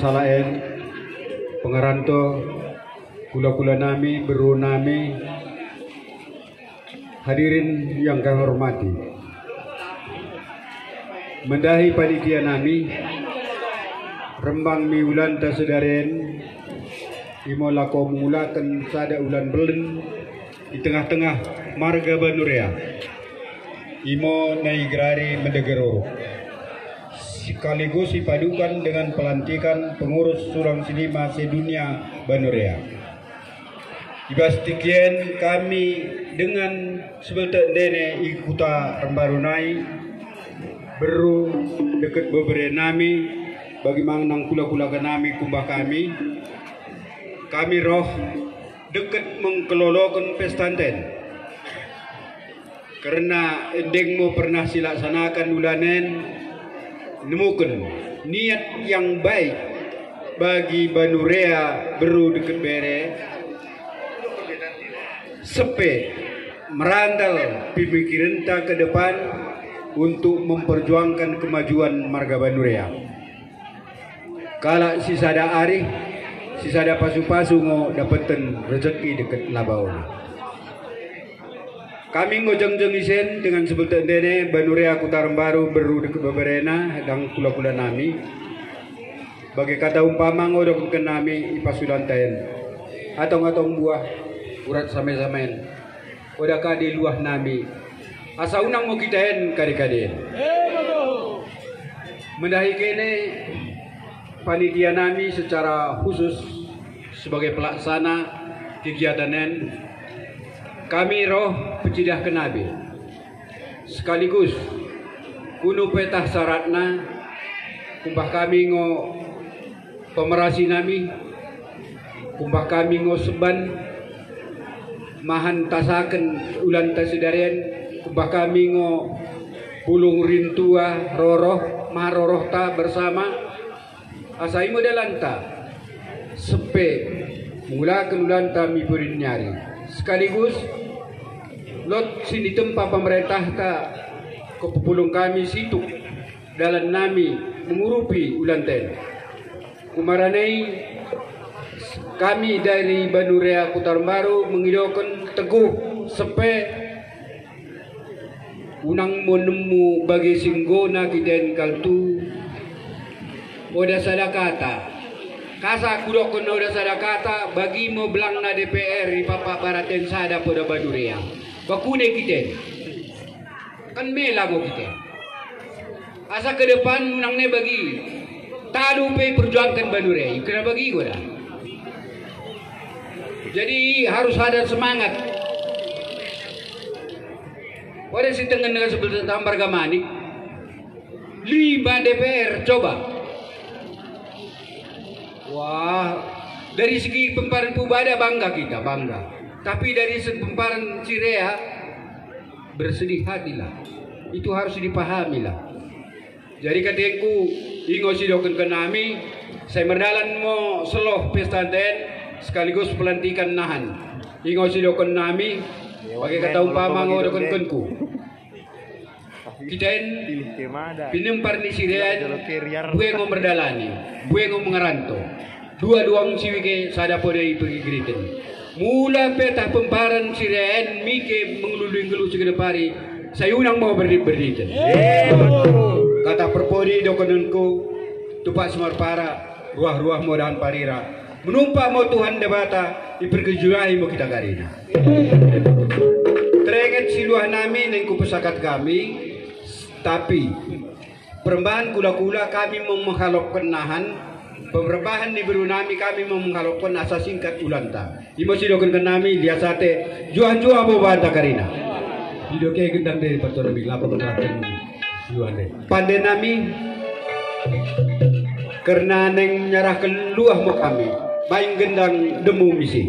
salaen pengaranto kula-kula nami beru nami hadirin yang kami hormati, mendahi panitia nami rembang mi ulan tasedaren imo lako mulakan sada ulan belen di tengah-tengah marga Banurea imo naigrari mendegero sekaligus dipadukan dengan pelantikan pengurus Surang Sinima sedunia Banurea. Dipastikan kami dengan sebetul dene ikuta rembarunai beru dekat beberapa nami bagi mangnang kula-kula nami kumbah kami roh dekat mengkelolokan pestanten karena endingmu pernah silaksanakan ulanen nemukan niat yang baik bagi Banurea beru dekat bere sepe merandal pemikiran ke depan untuk memperjuangkan kemajuan marga Banurea. Kalau sisada ari sisada pasu-pasu mau dapetin rezeki dekat labau. Kami ngojeng-jeng isen dengan sebutan dene Banurea Kutaran Baru beru dekat beberena dan kula-kula nami. Bagi kata umpama ngodok ke nami ipasulantayan. Atong-atong buah urat same-samen. Oda kadi luah nami. Asa unang mo kitahen kadi-kadien. Mendahi kene panitia nami secara khusus sebagai pelaksana kegiatanen kami roh pecidah kenabi sekaligus kuno petah syaratna kumpah kami ngo pemerasi nami kumpah kami ngo seban mahan tasaken ulan tasidaren kumpah kami ngo pulung rintua roroh maroroh ta bersama asai modelanta sepe mengulakan ulanta mi purin nyari sekaligus lot sini tempat pemerintah ta kepupulung kami situ dalam nami mengurupi ulanten kumaranai kami dari Banurea Kutaran Baru mengidokan teguh sepe unang menemu bagi singgona kiden kaltu oda sadakata kasa kudok kono oda sadakata bagi mo belang na DPR ipapa baraten sada poda Banurea bakune kiten kan melago kiten asa ke depan unang ne bagi tadu pe perjuangkan Banurea kena bagi goda. Jadi harus ada semangat. Pada si tengen dengan sebelah tambar gamanik 5 DPR coba. Wah, dari segi pemparan Pubada bangga kita, bangga. Tapi dari segi pemparan Cirea bersedih hatilah. Itu harus dipahamilah. Jadi kataku ingo sidoken kenami, saya merdalan mo seloh pestanten sekaligus pelantikan nahan. Ingo sidoken nami, pakai kata umpama ngodoken kenku. Kita pinempar ni Cirea, bue ngo merdalani, bue ngo mengeranto. Dua-duang siwike sada podai pergi geriten. Mula petah pemparan Cirea mike mengeluluing-gelu segedepari. Saya unang mau berditen. Kata perpodi dokonanku tupak semar para ruah-ruah modahan parira menumpak mau Tuhan debata diperkejurai mau kita karina terenget siluah nami nengku pesakat kami tapi perembahan kula-kula kami mau menghalopkan nahan perubahan di berunami kami mau menghalopkan asa singkat ulanta dimasidokan ke nami dia sate juah-juah mau banta karina hidoknya gendang dari pertolongan lapor terakhir pandai nami karena neng nyarah keluah mau kami main gendang demu misi